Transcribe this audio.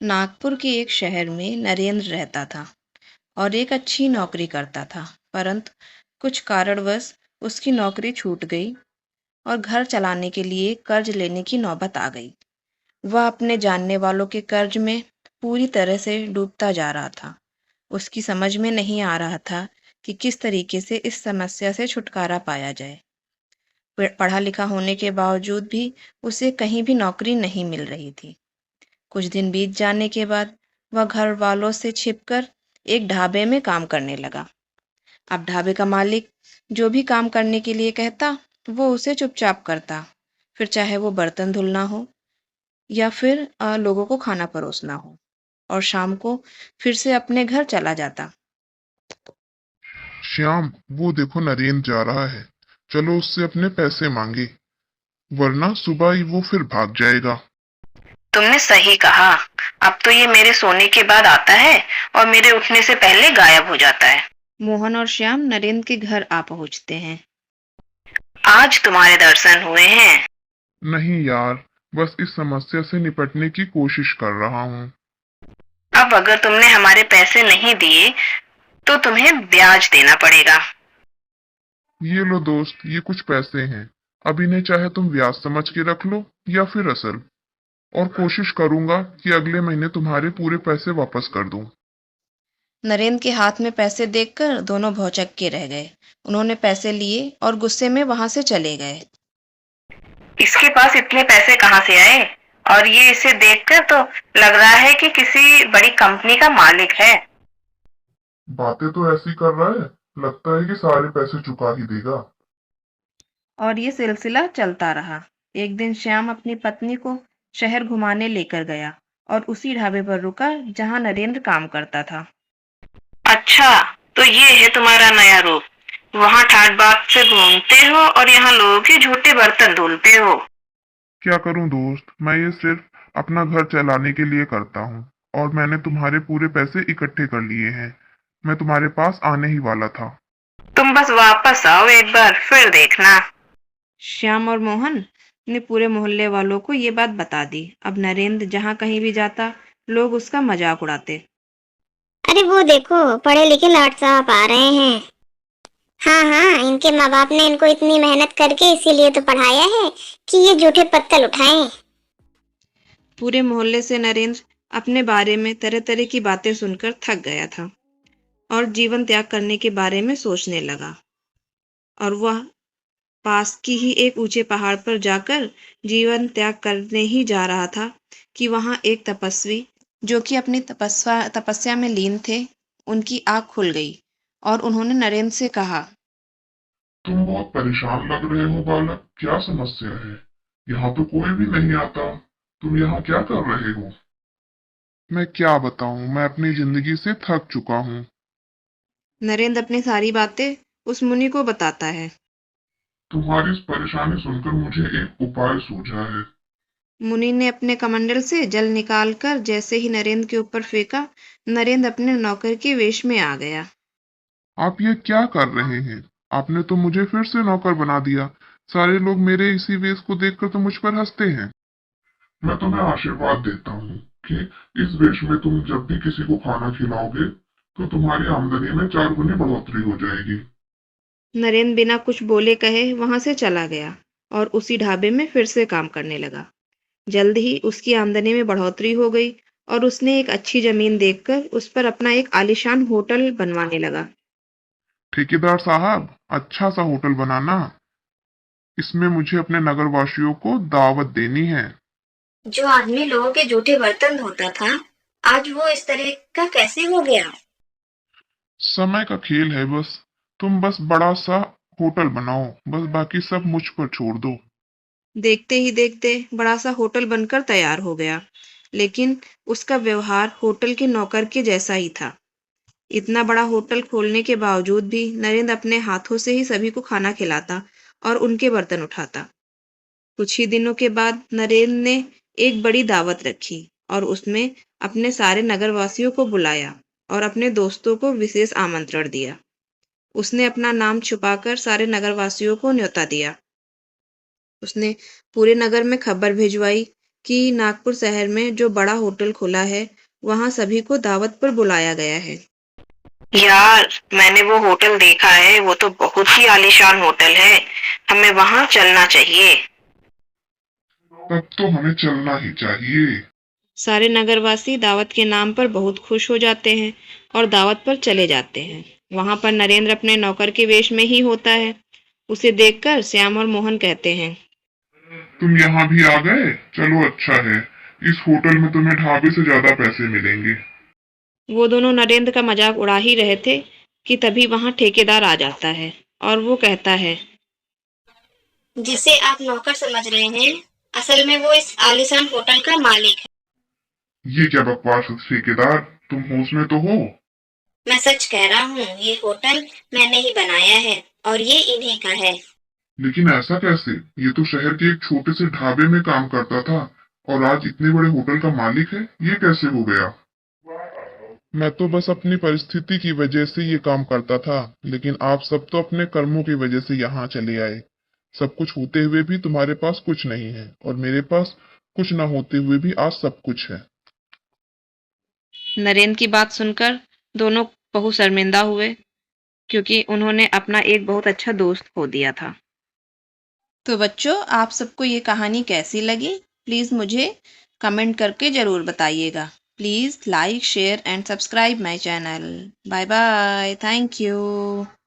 नागपुर के एक शहर में नरेंद्र रहता था और एक अच्छी नौकरी करता था, परंतु कुछ कारणवश उसकी नौकरी छूट गई और घर चलाने के लिए कर्ज लेने की नौबत आ गई। वह अपने जानने वालों के कर्ज में पूरी तरह से डूबता जा रहा था। उसकी समझ में नहीं आ रहा था कि किस तरीके से इस समस्या से छुटकारा पाया जाए। पढ़ा लिखा होने के बावजूद भी उसे कहीं भी नौकरी नहीं मिल रही थी। कुछ दिन बीत जाने के बाद वह घर वालों से छिपकर एक ढाबे में काम करने लगा। अब ढाबे का मालिक जो भी काम करने के लिए कहता, वो उसे चुपचाप करता। फिर चाहे वो बर्तन धुलना हो या फिर लोगों को खाना परोसना हो, और शाम को फिर से अपने घर चला जाता। श्याम, वो देखो नरेंद्र जा रहा है। चलो उससे अपने पैसे मांगे, वरना सुबह ही वो फिर भाग जाएगा। तुमने सही कहा। अब तो ये मेरे सोने के बाद आता है और मेरे उठने से पहले गायब हो जाता है। मोहन और श्याम नरेंद्र के घर आ पहुंचते हैं। आज तुम्हारे दर्शन हुए हैं। नहीं यार, बस इस समस्या से निपटने की कोशिश कर रहा हूँ। अब अगर तुमने हमारे पैसे नहीं दिए तो तुम्हें ब्याज देना पड़ेगा। ये लो दोस्त, ये कुछ पैसे हैं। अब इन्हें चाहे तुम ब्याज समझ के रख लो या फिर असल, और कोशिश करूंगा कि अगले महीने तुम्हारे पूरे पैसे वापस कर दूं। नरेंद्र के हाथ में पैसे देखकर दोनों भौचक्के रह गए। उन्होंने पैसे लिए और गुस्से में वहां से चले गए। इसके पास इतने पैसे कहाँ से आए? और ये इसे देखकर तो लग रहा है कि किसी बड़ी कंपनी का मालिक है। बातें तो ऐसी कर रहा है, लगता है कि सारे पैसे चुका ही देगा। और ये सिलसिला चलता रहा। एक दिन श्याम अपनी पत्नी को शहर घुमाने लेकर गया और उसी ढाबे पर रुका जहां नरेंद्र काम करता था। अच्छा, तो ये है तुम्हारा नया रूप। वहां ठाट बाट से घूमते हो और यहाँ लोगों के झूठे बर्तन धुलते हो। क्या करूं दोस्त, मैं ये सिर्फ अपना घर चलाने के लिए करता हूँ, और मैंने तुम्हारे पूरे पैसे इकट्ठे कर लिए हैं। मैं तुम्हारे पास आने ही वाला था। तुम बस वापस आओ एक बार, फिर देखना। श्याम और मोहन ने पूरे मोहल्ले वालों को ये बात बता दी। अब नरेंद्र जहाँ कहीं भी जाता, लोग उसका मजाक उड़ाते। अरे वो देखो, पढ़े लिखे लाट साहब आ रहे हैं। हाँ हाँ, इनके माँ बाप ने इनको इतनी मेहनत करके इसीलिए तो पढ़ाया है कि ये जूठे पत्तल उठाएं। पूरे मोहल्ले से नरेंद्र अपने बारे में तरह तरह की बातें सुनकर थक गया था और जीवन त्याग करने के बारे में सोचने लगा। और वह पास की ही एक ऊंचे पहाड़ पर जाकर जीवन त्याग करने ही जा रहा था कि वहां एक तपस्वी, जो कि अपनी तपस्या में लीन थे, उनकी आंख खुल गई और उन्होंने नरेंद्र से कहा। तुम बहुत परेशान लग रहे हो बालक, क्या समस्या है? यहाँ तो कोई भी नहीं आता। तुम यहाँ क्या कर रहे हो? मैं क्या बताऊं, मैं अपनी जिंदगी से थक चुका हूँ। नरेंद्र अपनी सारी बातें उस मुनि को बताता है। तुम्हारी इस परेशानी सुनकर मुझे एक उपाय सूझा है। मुनि ने अपने कमंडल से जल निकालकर जैसे ही नरेंद्र के ऊपर फेंका, नरेंद्र अपने नौकर के वेश में आ गया। आप ये क्या कर रहे हैं? आपने तो मुझे फिर से नौकर बना दिया। सारे लोग मेरे इसी वेश को देखकर तो मुझ पर हंसते हैं। मैं तुम्हें आशीर्वाद देता हूँ कि इस वेश में तुम जब भी किसी को खाना खिलाओगे तो तुम्हारी आमदनी में 4 गुनी बढ़ोतरी हो जाएगी। नरेंद्र बिना कुछ बोले कहे वहां से चला गया और उसी ढाबे में फिर से काम करने लगा। जल्द ही उसकी आमदनी में बढ़ोतरी हो गई और उसने एक अच्छी जमीन देखकर उस पर अपना एक आलीशान होटल बनवाने लगा। ठेकेदार साहब, अच्छा सा होटल बनाना। इसमें मुझे अपने नगरवासियों को दावत देनी है। जो आदमी लोगों के जूठे बर्तन धोता था, आज वो इस तरह का कैसे हो गया? समय का खेल है बस। तुम बस बड़ा सा होटल बनाओ, बस बाकी सब मुझ पर छोड़ दो। देखते ही देखते बड़ा सा होटल बनकर तैयार हो गया, लेकिन उसका व्यवहार होटल के नौकर के जैसा ही था। इतना बड़ा होटल खोलने के बावजूद भी नरेंद्र अपने हाथों से ही सभी को खाना खिलाता और उनके बर्तन उठाता। कुछ ही दिनों के बाद नरेंद्र ने एक बड़ी दावत रखी और उसमें अपने सारे नगरवासियों को बुलाया और अपने दोस्तों को विशेष आमंत्रण दिया। उसने अपना नाम छुपाकर सारे नगरवासियों को न्योता दिया। उसने पूरे नगर में खबर भिजवाई कि नागपुर शहर में जो बड़ा होटल खुला है वहाँ सभी को दावत पर बुलाया गया है। यार, मैंने वो होटल देखा है, वो तो बहुत ही आलीशान होटल है। हमें वहाँ चलना चाहिए। तब तो हमें चलना ही चाहिए। सारे नगरवासी दावत के नाम पर बहुत खुश हो जाते हैं और दावत पर चले जाते हैं। वहां पर नरेंद्र अपने नौकर के वेश में ही होता है। उसे देखकर श्याम और मोहन कहते हैं, तुम यहाँ भी आ गए? चलो अच्छा है। इस होटल में तुम्हें ढाबे से ज्यादा पैसे मिलेंगे। वो दोनों नरेंद्र का मजाक उड़ा ही रहे थे कि तभी वहां ठेकेदार आ जाता है और वो कहता है, जिसे आप नौकर समझ रहे हैं, असल में वो इस आलीशान होटल का मालिक है। ये क्या बकवास है ठेकेदार, तुम होश में तो हो? मैं सच कह रहा हूँ, ये होटल मैंने ही बनाया है और ये इन्हीं का है। लेकिन ऐसा कैसे? ये तो शहर के एक छोटे से ढाबे में काम करता था और आज इतने बड़े होटल का मालिक है। ये कैसे हो गया? मैं तो बस अपनी परिस्थिति की वजह से ये काम करता था, लेकिन आप सब तो अपने कर्मों की वजह से यहाँ चले आए। सब कुछ होते हुए भी तुम्हारे पास कुछ नहीं है और मेरे पास कुछ न होते हुए भी आज सब कुछ है। नरेंद्र की बात सुनकर दोनों बहुत शर्मिंदा हुए क्योंकि उन्होंने अपना एक बहुत अच्छा दोस्त खो दिया था। तो बच्चों, आप सबको ये कहानी कैसी लगी? प्लीज़ मुझे कमेंट करके ज़रूर बताइएगा। Please like, share and subscribe my channel. Bye bye. Thank you.